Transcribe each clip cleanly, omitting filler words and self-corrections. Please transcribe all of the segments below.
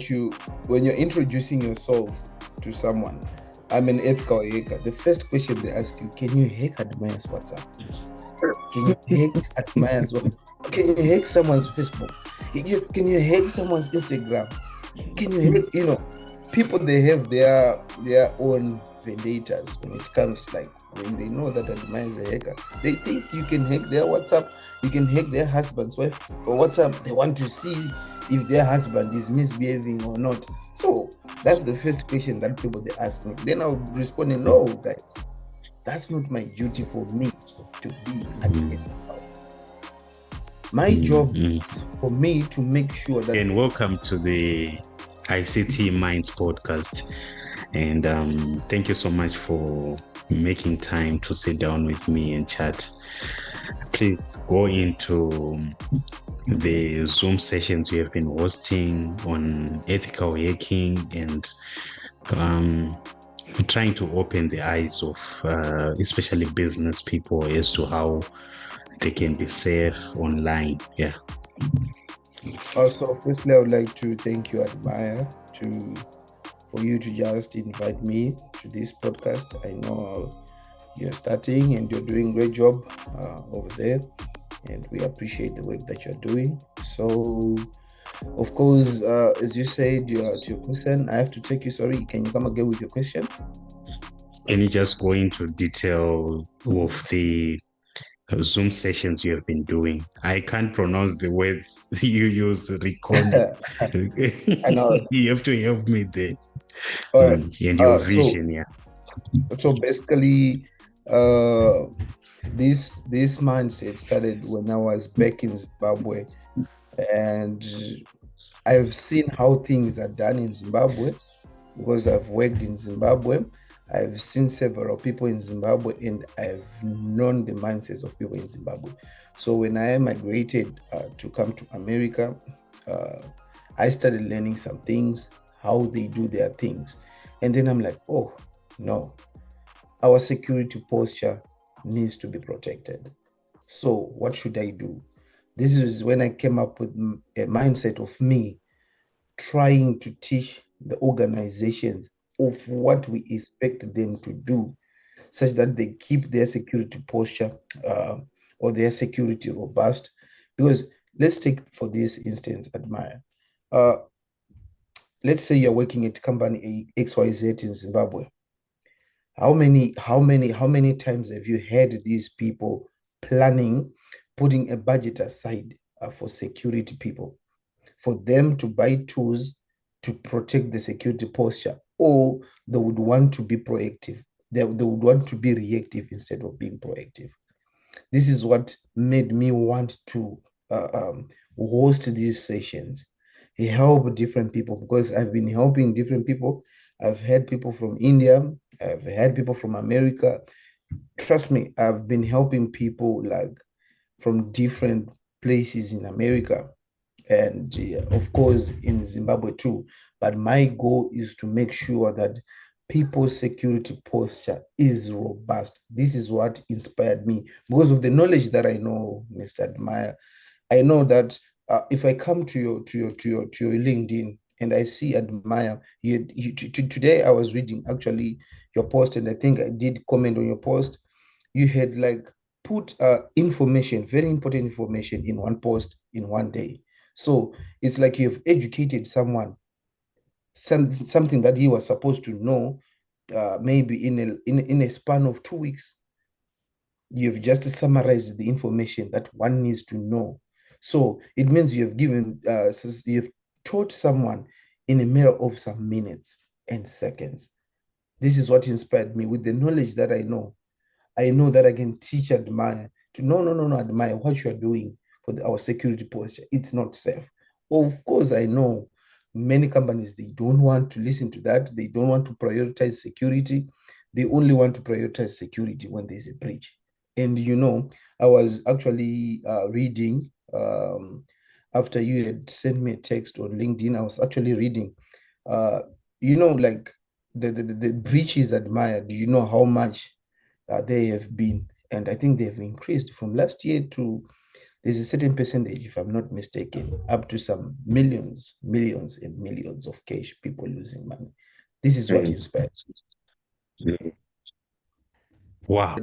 you, when you're introducing yourself to someone, I'm an ethical hacker. The first question they ask you, can you hack Admire's WhatsApp? Can you hack Admire's WhatsApp? Can you hack someone's Facebook? Can you hack someone's Instagram? Can you hack, people, they have their own vendettas when it comes, like when they know that Admire is a hacker, they think you can hack their WhatsApp, you can hack their husband's wife or WhatsApp. They want to see if their husband is misbehaving or not. So that's the first question that people they ask me. Then I'll respond, no, guys, that's not my duty for me to be an ethical. My job is for me to make sure that. And welcome to the ICT Minds podcast. And thank you so much for making time to sit down with me and chat. Please go into the Zoom sessions we have been hosting on ethical hacking and trying to open the eyes of especially business people as to how they can be safe online. Yeah. Also, firstly, I would like to thank you, Admire, for you to just invite me to this podcast. I know you're starting and you're doing a great job over there, and we appreciate the work that you're doing. So, of course, as you said, to your question, I have to take you. Sorry, can you come again with your question? Can you just go into detail of the Zoom sessions you have been doing? I can't pronounce the words you use. Recon. I know. You have to help me there. All right. And your vision, yeah. So basically, this mindset started when I was back in Zimbabwe, and I've seen how things are done in Zimbabwe because I've worked in Zimbabwe. I've seen several people in Zimbabwe, and I've known the mindsets of people in Zimbabwe. So when I migrated to come to America, I started learning some things, how they do their things. And then I'm like, oh, no, our security posture needs to be protected. So what should I do? This is when I came up with a mindset of me trying to teach the organizations of what we expect them to do, such that they keep their security posture or their security robust. Because let's take, for this instance, Admire. Let's say you're working at company XYZ in Zimbabwe. How many times have you heard these people planning, putting a budget aside for security people, for them to buy tools to protect the security posture, or they would want to be proactive? They would want to be reactive instead of being proactive. This is what made me want to host these sessions, help different people, because I've been helping different people. I've had people from India, I've had people from America. Trust me, I've been helping people like from different places in America, and of course in Zimbabwe too. But my goal is to make sure that people's security posture is robust. This is what inspired me because of the knowledge that I know, Mr. Admire. I know that if I come to your LinkedIn and I see Admire, today I was reading actually your post, and I think I did comment on your post. You had like put information, very important information, in one post in one day. So it's like you've educated someone something that he was supposed to know, maybe in a span of 2 weeks. You've just summarized the information that one needs to know. So it means you've taught someone in a matter of some minutes and seconds. This is what inspired me. With the knowledge that I know that I can teach Admire to no, Admire, what you're doing for our security posture, it's not safe. Of course, I know many companies, they don't want to listen to that. They don't want to prioritize security. They only want to prioritize security when there's a breach. And I was actually reading after you had sent me a text on LinkedIn. I was actually reading, like the breaches admired. Do you know how much they have been? And I think they've increased from last year to there's a certain percentage, if I'm not mistaken, up to some millions, millions and millions of cash, people losing money. This is what inspired. Wow.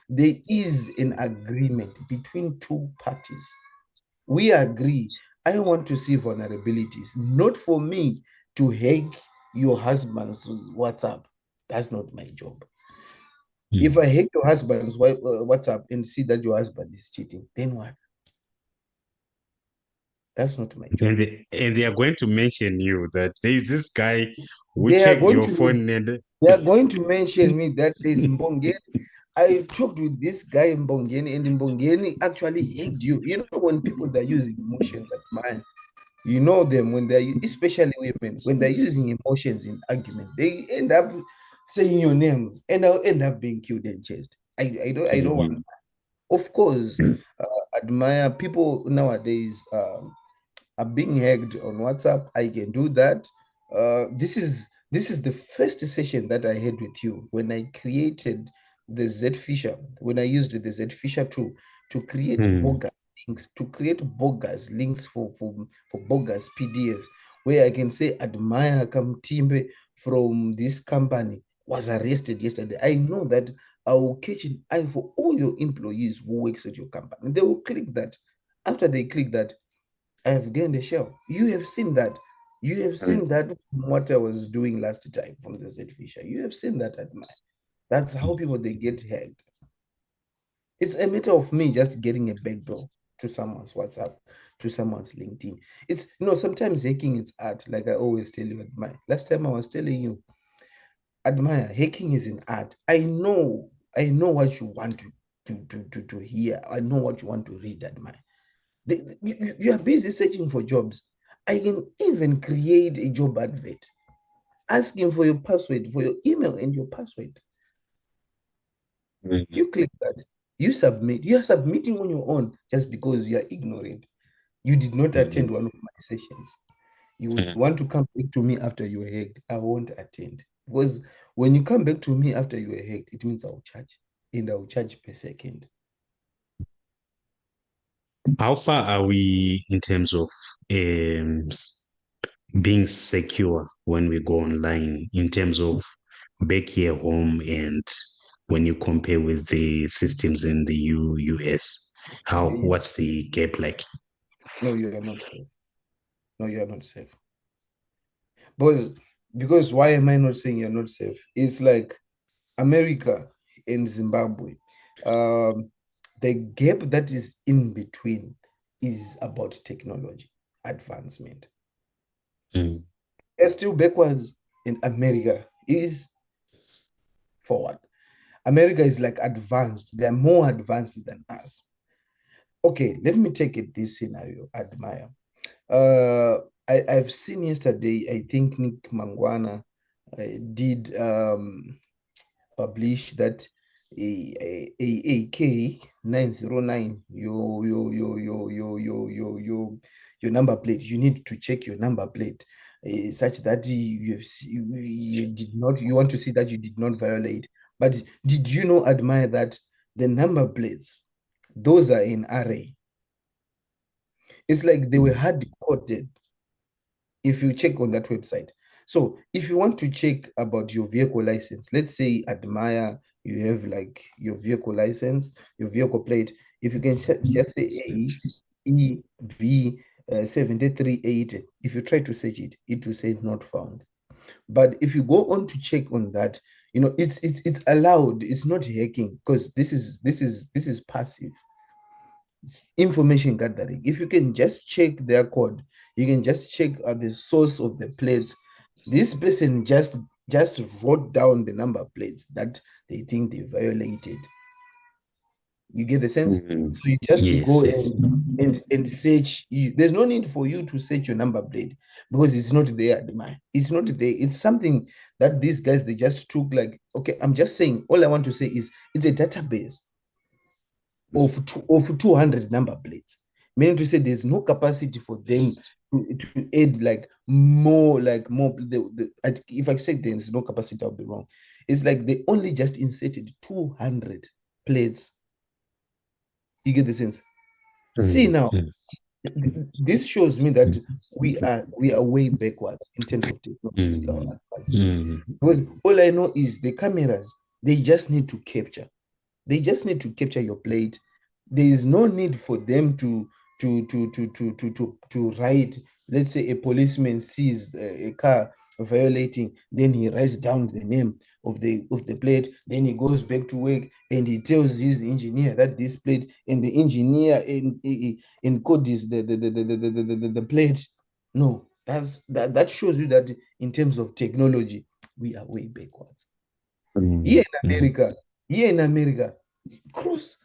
There is an agreement between two parties. We agree, I want to see vulnerabilities, not for me to hack your husband's WhatsApp. That's not my job. If I hack your husband's WhatsApp and see that your husband is cheating, then what? That's not my job. And they are going to mention you that there is this guy who They are checked going your to phone and they are going to mention me that there's Mbongeni. I talked with this guy in Mbongeni, and Mbongeni actually hacked you. You know, when people that are using emotions at mine, you know them when they're, especially women, when they're using emotions in argument, they end up saying your name, and I'll end up being killed and chased. I don't want. Of course, admire people nowadays. Are being hacked on WhatsApp. I can do that. This is the first session that I had with you when I created the Z Fisher, when I used the Z Fisher tool to create bogus links, for bogus PDFs, where I can say admire Kamutimbe from this company was arrested yesterday. I know that I will catch an eye for all your employees who works at your company. They will click that. After they click that, I have gained a share. You have seen that. You have seen that from what I was doing last time from the Z Fisher. You have seen that at my. That's how people they get hacked. It's a matter of me just getting a backdoor to someone's WhatsApp, to someone's LinkedIn. It's sometimes hacking it's art, like I always tell you at my last time I was telling you, admire hacking is an art. I know what you want to hear. I know what you want to read, admire. You are busy searching for jobs. I can even create a job advert asking for your password, for your email and your password. You click that, you submit. You are submitting on your own just because you are ignorant. You did not attend one of my sessions. You would want to come back to me after you were hacked. I won't attend. Because when you come back to me after you were hacked, it means I'll charge. And I'll charge per second. how far are we in terms of being secure when we go online in terms of back here home and when you compare with the systems in the US? What's the gap like? No, you are not safe. No, you are not safe. Because why am I not saying you're not safe? It's like America and Zimbabwe. Um, the gap that is in between is about technology advancement. They're still backwards, in America is forward. America is like advanced. They're more advanced than us. Okay, let me take it this scenario, admire. I've seen yesterday, I think Nick Mangwana did publish that AAK 909, your number plate. You need to check your number plate such that you want to see that you did not violate. But did you know, admire, that the number plates, those are in array? It's like they were hard coded if you check on that website. So if you want to check about your vehicle license, let's say admire, you have like your vehicle license, your vehicle plate. If you can just say AEB 738, if you try to search it, it will say not found. But if you go on to check on that, it's allowed. It's not hacking, because this is passive information gathering. If you can just check their code, you can just check the source of the plates. This person just wrote down the number plates that they think they violated. You get the sense? So you just go Yes, yes. and search. There's no need for you to search your number plate, because it's not there. It's not there. It's something that these guys, they just took, like, okay, I'm just saying, all I want to say is it's a database of 200 number plates, meaning to say there's no capacity for them to add more. If I say there's no capacity, I'll be wrong. It's like they only just inserted 200 plates. You get the sense? See now, this shows me that we are way backwards in terms of technological advancement. Because all I know is the cameras, they just need to capture. They just need to capture your plate. There is no need for them to write. Let's say a policeman sees a car violating, then he writes down the name of the plate. Then he goes back to work and he tells his engineer that this plate, and the engineer encodes the plate. No, that shows you that in terms of technology, we are way backwards. Here in America, cross,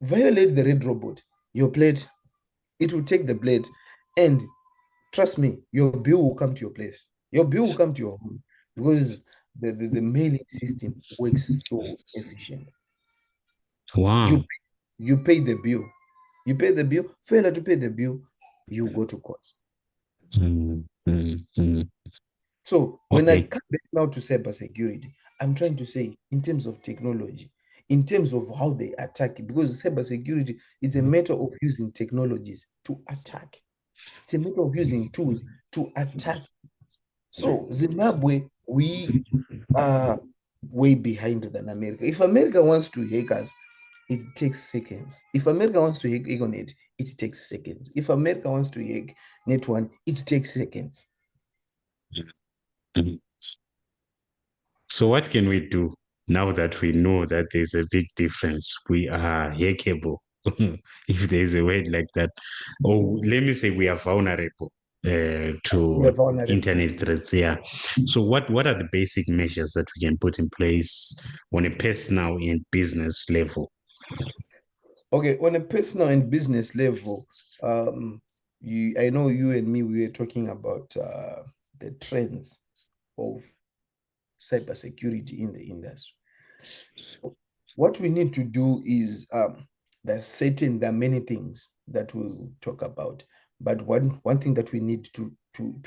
violate the red robot, your plate, it will take the plate, and trust me, your bill will come to your place. Your bill will come to your home because the mailing system works so efficient. Wow. You pay the bill. You pay the bill, failure to pay the bill, you go to court. So when I come back now to cybersecurity, I'm trying to say in terms of technology, in terms of how they attack it, because cybersecurity is a matter of using technologies to attack. It's a matter of using tools to attack. So Zimbabwe, we are way behind than America. If America wants to hack us, it takes seconds. If America wants to hack Econet, it takes seconds. If America wants to hack Net1, it takes seconds. So what can we do now that we know that there's a big difference? We are hackable, if there's a word like that. Or let me say we are vulnerable to internet threats. Yeah. So what are the basic measures that we can put in place on a personal and business level? Okay, on a personal and business level, I know you and me, we were talking about the trends of cybersecurity in the industry. What we need to do is there are many things that we'll talk about, but one thing that we need to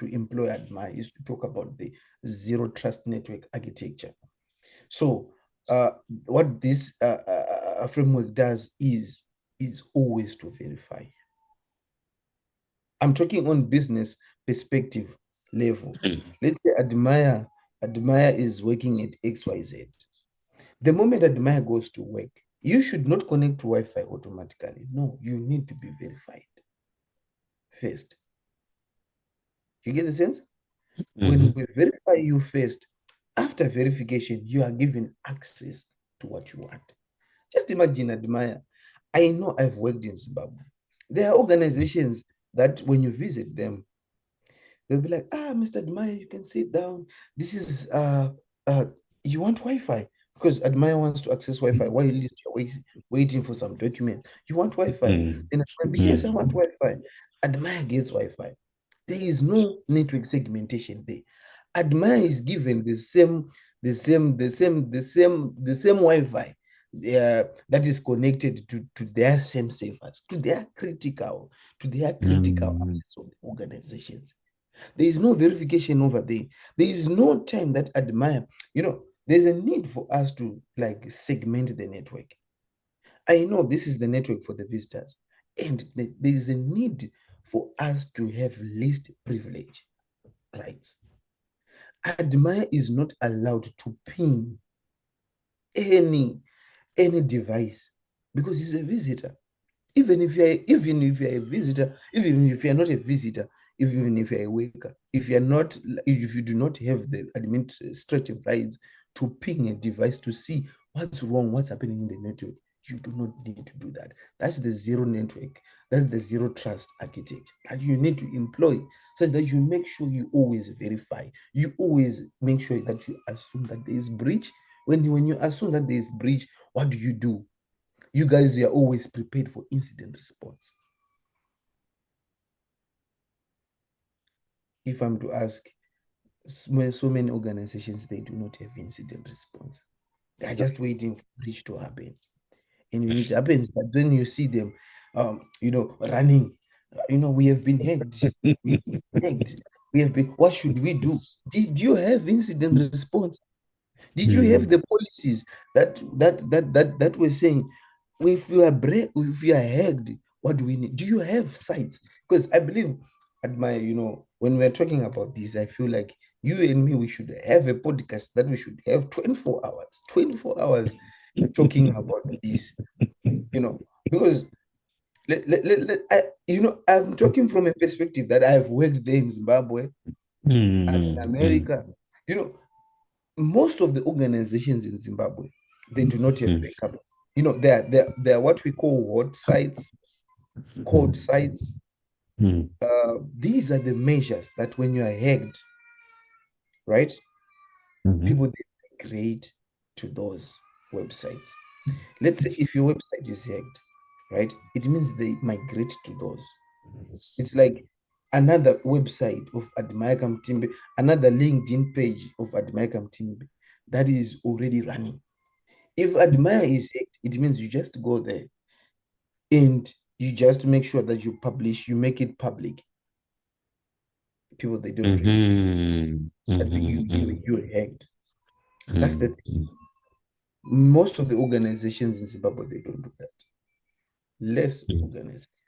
employ admire is to talk about the zero trust network architecture. So what this framework does is always to verify. I'm talking on business perspective level. Let's say Admire is working at XYZ. The moment Admire goes to work, you should not connect to Wi-Fi automatically. No, you need to be verified first. You get the sense? When we verify you first, after verification, you are given access to what you want. Just imagine Admire. I know I've worked in Zimbabwe. There are organizations that when you visit them, they'll be like, Mr. Admire, you can sit down. This is, you want Wi-Fi? Because Admire wants to access Wi-Fi while you're waiting for some document. You want Wi-Fi? Then Admire, yes, I want Wi-Fi. Admire gets Wi-Fi. There is no network segmentation there. Admire is given the same Wi-Fi that is connected to their same servers, to their critical access of the organizations. There is no verification over there. There is no time that Admire, there's a need for us to segment the network. I know this is the network for the visitors, and there is a need for us to have least privilege rights. Admire is not allowed to ping any device because he's a visitor. Even if you're a visitor, even if you're not a visitor, even if you're a worker, if you do not have the administrative rights to ping a device to see what's wrong, what's happening in the network, you do not need to do that. That's the zero network. That's the zero trust architecture that you need to employ so that you make sure you always verify. You always make sure that you assume that there is breach. When you assume that there is breach, what do? You guys are always prepared for incident response. If I'm to ask, so many organizations, they do not have incident response. They are just waiting for breach to happen. And when it happens, that then you see them, running. We have been hacked. We have been. What should we do? Did you have incident response? Did you have the policies that were saying, if you are hacked, What do we need? Do you have sites? Because I believe at my, when we're talking about this, I feel like you and me, we should have a podcast that we should have 24 hours talking about this, because I'm talking from a perspective that I've worked there in Zimbabwe and in America. Most of the organizations in Zimbabwe, they do not have backup. They're what we call hot sites, cold sites. These are the measures that when you are hacked, right, people they migrate to those websites. Let's say if your website is hacked, right, it means they migrate to those. It's like another website of Admire Kamutimbe, another LinkedIn page of Admire Kamutimbe that is already running. If Admire is hacked, it means you just go there and you just make sure that you publish, you make it public. People, they don't really see that you're hacked. That's the thing. Most of the organizations in Zimbabwe, they don't do that. Less organizations.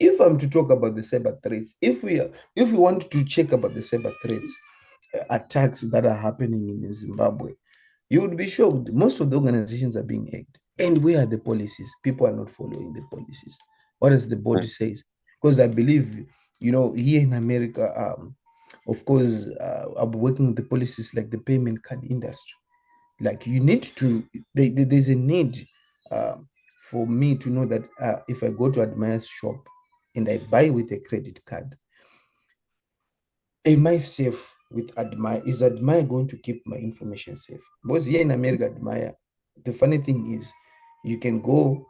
If I'm to talk about the cyber threats, if we want to check about the cyber threats, attacks that are happening in Zimbabwe, you would be shocked. Most of the organizations are being hacked. And where are the policies? People are not following the policies. What does the body says? Because I believe, here in America, of course, I'll be working with the policies like the payment card industry. Like you need to, there's a need for me to know that if I go to Admire's shop and I buy with a credit card, am I safe with Admire? Is Admire going to keep my information safe? Because here in America, Admire, the funny thing is you can go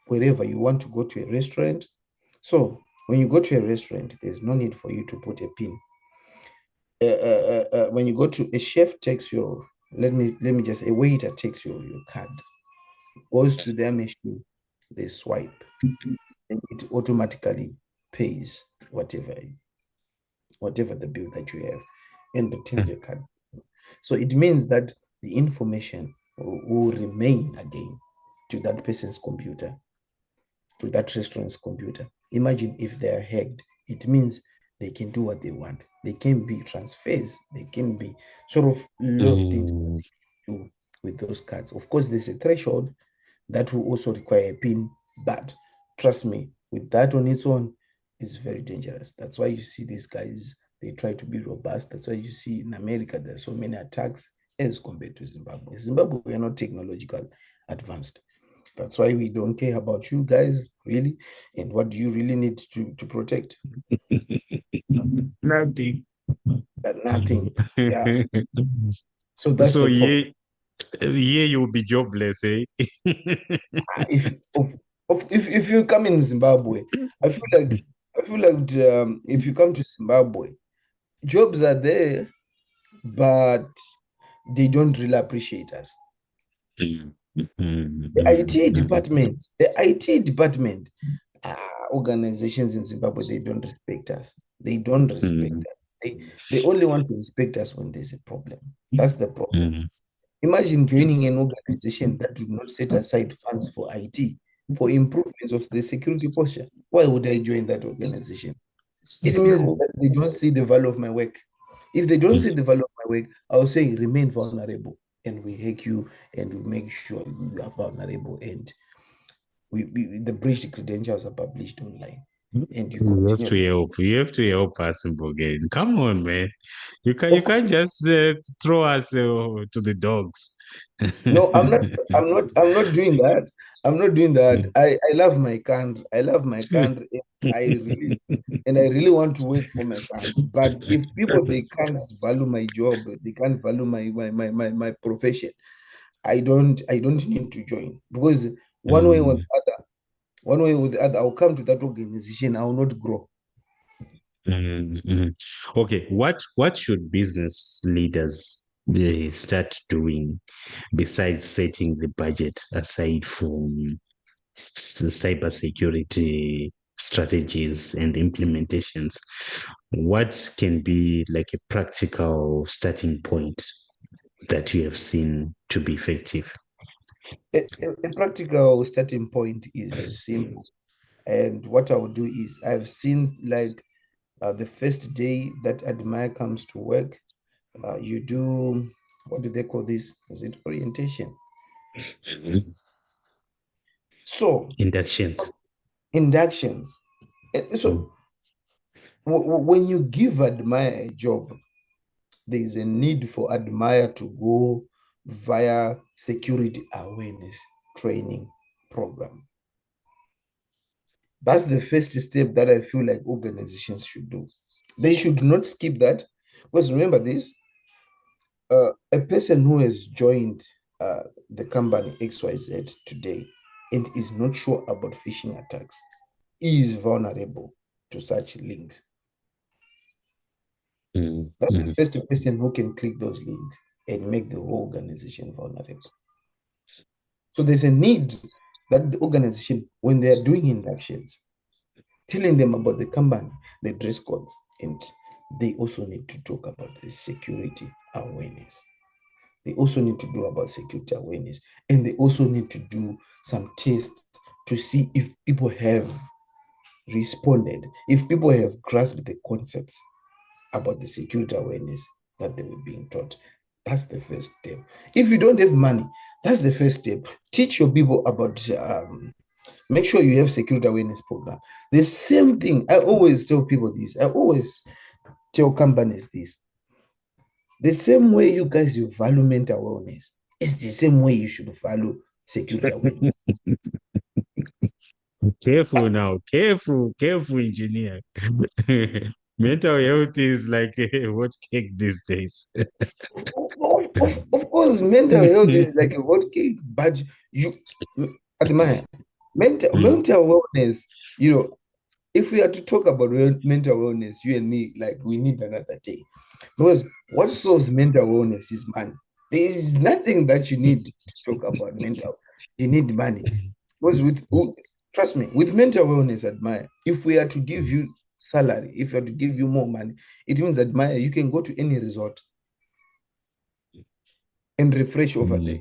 wherever you want to go to a restaurant. So when you go to a restaurant, there's no need for you to put a pin. When you go to a chef takes your, let me just, a waiter takes your card, goes to their machine, they swipe, and it automatically pays whatever the bill that you have and returns a card. So it means that the information will remain again to that person's computer, to that restaurant's computer. Imagine if they are hacked, it means they can do what they want. They can be transfers, they can be sort of a lot of things to do with those cards. Of course, there's a threshold that will also require a PIN, but trust me, with that on its own, it's very dangerous. That's why you see these guys, they try to be robust. That's why you see in America, there are so many attacks as compared to Zimbabwe. Zimbabwe, we are not technological advanced. That's why we don't care about you guys, really. And what do you really need to protect? Nothing. Nothing. Yeah. So that's So the problem. yeah, you'll be jobless, eh? If you come in Zimbabwe, I feel like if you come to Zimbabwe, jobs are there, but they don't really appreciate us. The IT department, organizations in Zimbabwe, they don't respect us. They don't respect us. They only want to respect us when there's a problem. That's the problem. Imagine joining an organization that do not set aside funds for IT, for improvements of the security posture. Why would I join that organization? It means that they don't see the value of my work. If they don't see the value of my work, I'll say remain vulnerable, and we hack you and we make sure you are vulnerable, and the breached credentials are published online. And you You have to continue. help. You have to help us, Mbongeni. Come on, man. You Of course, can't just throw us to the dogs. no, I'm not doing that. I'm not doing that. I love my country. I love my country. I really want to work for my country. But if people they can't value my job, they can't value my profession, I don't need to join, because one way or the other, I'll come to that organization, I will not grow. Okay, what should business leaders start doing besides setting the budget aside from cybersecurity strategies and implementations? What can be like a practical starting point that you have seen to be effective? A practical starting point is simple. And what I will do is I've seen like the first day that Admire comes to work, you do, what do they call this? Is it orientation? So Inductions. inductions. So when you give Admire a job, there is a need for Admire to go via security awareness training program. That's the first step that I feel like organizations should do. They should not skip that. Because remember this, a person who has joined the company XYZ today and is not sure about phishing attacks is vulnerable to such links. That's the first person who can click those links and make the whole organization vulnerable. So there's a need that the organization, when they are doing inductions, telling them about the company, the dress codes, and they also need to talk about the security awareness. They also need to do about security awareness, and they also need to do some tests to see if people have responded, if people have grasped the concepts about the security awareness that they were being taught. That's the first step. If you don't have money, that's the first step. Teach your people about make sure you have security awareness program. The same thing, I always tell people this. I always tell companies this. The same way you guys you value mental wellness, it's the same way you should value security awareness. Careful now, careful, engineer. Mental health is like a hot cake these days. Of course, mental health is like a hot cake, but you admire mental wellness. You know, if we are to talk about mental wellness, you and me, like we need another day. Because what solves mental wellness is money. There is nothing that you need to talk about mental. You need money. Because trust me, with mental wellness, Admire, if we are to give you salary, if we are to give you more money, it means Admire, you can go to any resort and refresh over there.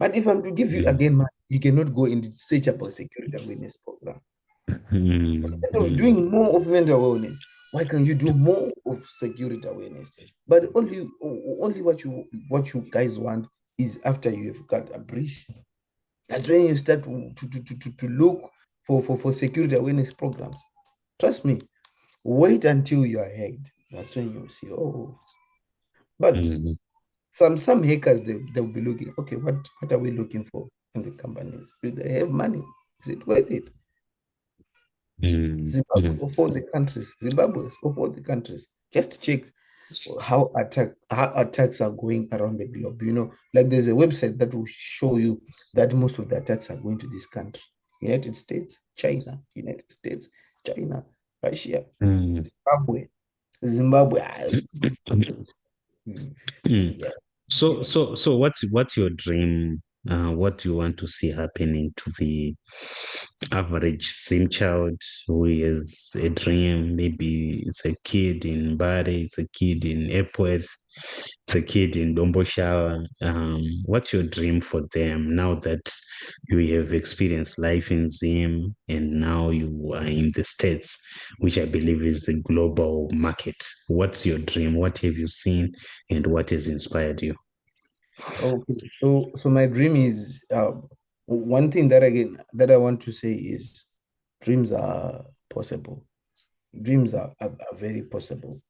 But if I'm to give you again money, you cannot go into search about security awareness program. Instead of doing more of mental wellness, why can't you do more of security awareness? But only what you guys want is after you have got a breach. That's when you start to look for security awareness programs. Trust me, wait until you are hacked. That's when you'll see, oh. But some hackers, they'll be looking, okay, what are we looking for in the companies? Do they have money? Is it worth it? Zimbabwe of all the countries, just check how attacks are going around the globe. You know, like there's a website that will show you that most of the attacks are going to this country: United States, China, United States, China, Russia, Zimbabwe. Yeah. So what's your dream? What do you want to see happening to the average Sim child who has a dream? Maybe it's a kid in Bari, it's a kid in Epworth, it's a kid in Domboshawa. What's your dream for them now that you have experienced life in Zim and now you are in the States, which I believe is the global market? What's your dream? What have you seen and what has inspired you? Okay, so my dream is one thing that I want to say is dreams are possible. Dreams are very possible,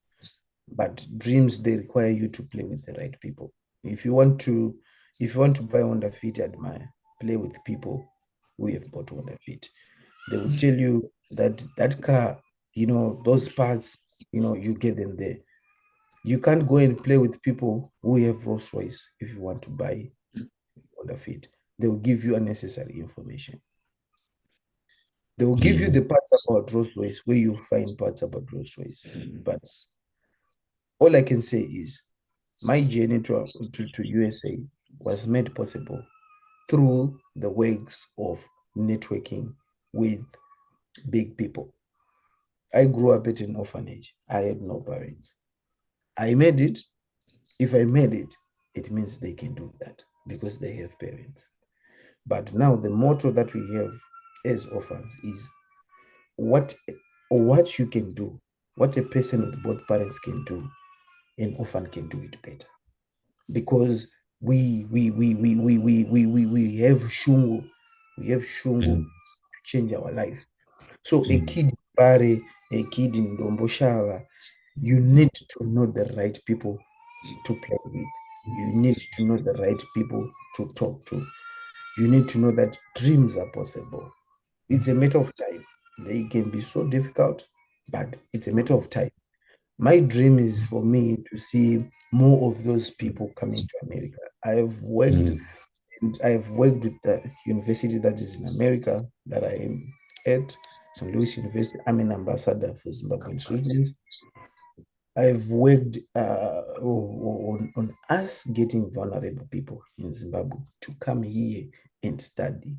but dreams they require you to play with the right people. If you want to buy Honda Fit, Admire, play with people who have bought Honda Fit. They will tell you that that car, those parts, you get them there. You can't go and play with people who have Rolls Royce if you want to buy Honda Fit. They will give you unnecessary information. They will give you the parts about Rolls Royce where you find parts about Rolls Royce. But all I can say is my journey to USA was made possible through the works of networking with big people. I grew up at an orphanage. I had no parents. I made it. If I made it, it means they can do that because they have parents. But now the motto that we have as orphans is what you can do, what a person with both parents can do, an orphan can do it better. Because we have shungu, to change our life. So a kid Pare, a kid in Domboshava, you need to know the right people to play with. You need to know the right people to talk to. You need to know that dreams are possible. It's a matter of time. They can be so difficult, but it's a matter of time. My dream is for me to see more of those people coming to America. I've worked with the university that is in America that I am at, St. Louis University. I'm an ambassador for Zimbabwean students. I've worked on us getting vulnerable people in Zimbabwe to come here and study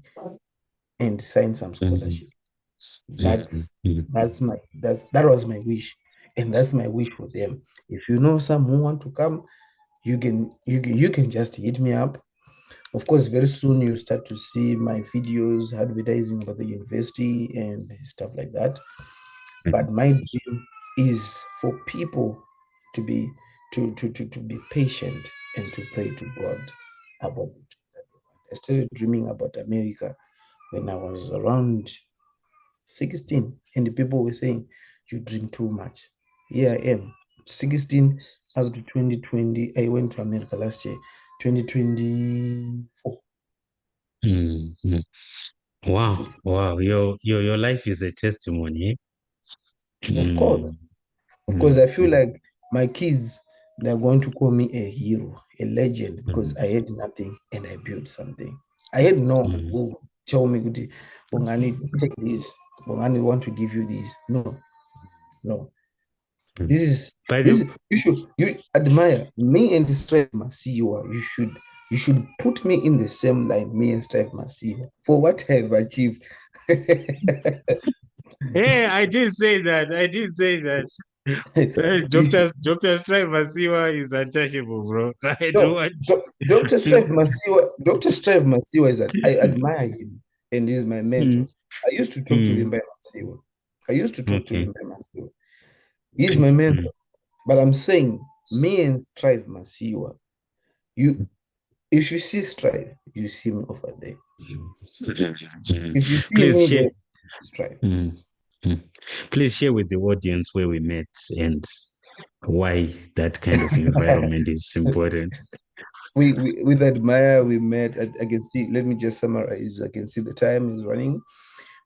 and sign some scholarship. That was my wish, and that's my wish for them. If you know some who want to come, you can just hit me up. Of course, very soon you start to see my videos advertising about the university and stuff like that. But my dream is for people to be patient and to pray to God about it. I started dreaming about America when I was around 16, and the people were saying, "You dream too much." Here I am, 16 up to 2020. I went to America last year, 2024. Wow. Your life is a testimony. Of course. I feel like my kids, they're going to call me a hero, a legend, because I had nothing and I built something. I had no one who tell me, Bongani, take this. Bongani want to give you this. No. This is you admire me and Strive Masiwa. You should put me in the same line, me and Strive Masiwa, for what I have achieved. Hey, I did say that. Dr. Strive Masiwa is untouchable, bro. I don't want Dr. Strive Masiwa is that I admire him and he's my mentor. I used to talk to him by Masiwa. He's my mentor. But I'm saying, me and Strive Masiwa, if you see Strive, you see me over there. If you see me there, Strive. Please share with the audience where we met and why that kind of environment is important. With Admire, we met. I can see, let me just summarize. I can see the time is running.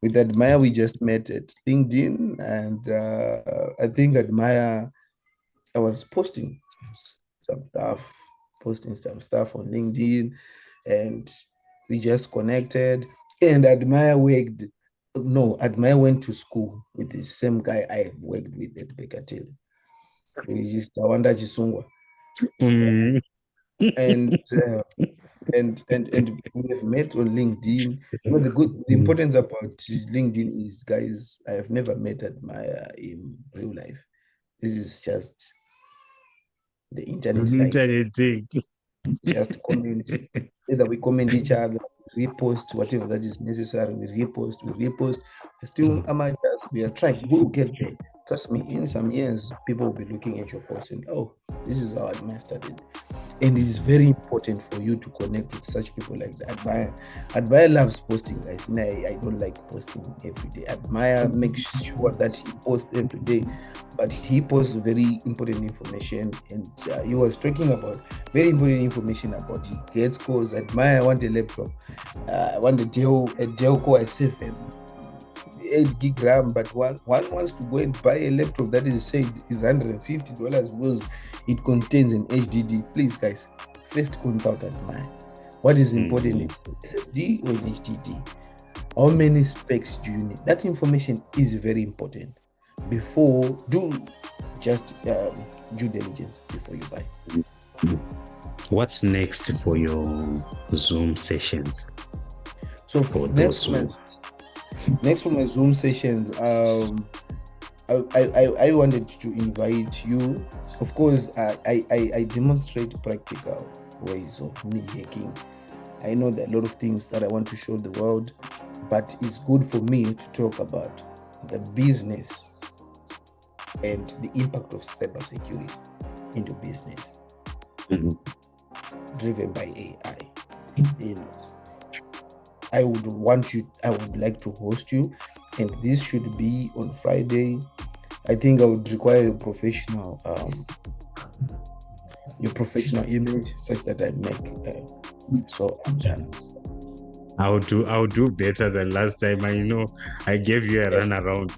With Admire, we just met at LinkedIn, and I think Admire, I was posting some stuff on LinkedIn, and we just connected. And Admire went to school with the same guy I worked with at Bekatil. Which is Tawanda Chisungwa. And we have met on LinkedIn. The importance about LinkedIn is, guys, I have never met Admire in real life. This is just the internet thing. Just comment. Either we comment each other, repost whatever that is necessary. We repost. We're still amateurs. We are trying. We'll get there. Trust me, in some years, people will be looking at your post and, oh, this is how Admire started. And it is very important for you to connect with such people like that. Admire loves posting, guys. I don't like posting every day. Admire makes sure that he posts every day, but he posts very important information. And he was talking about very important information about he gets calls. Admire, I want a laptop. I want a Dell Core i7. 8 gig RAM, but one wants to go and buy a laptop that is said is $150 because it contains an HDD. Please, guys, first consult Admire. What is important is SSD or an HDD? How many specs do you need? That information is very important. Before, do just due diligence before you buy. What's next for your Zoom sessions? So for next for my Zoom sessions, I wanted to invite you. Of course, I demonstrate practical ways of me hacking. I know there are a lot of things that I want to show the world. but it's good for me to talk about the business and the impact of cybersecurity into business, driven by AI. And I would like to host you, and this should be on Friday. I think I would require your professional image such that I make so I'm done. I'll do better than last time. I know I gave you a run around.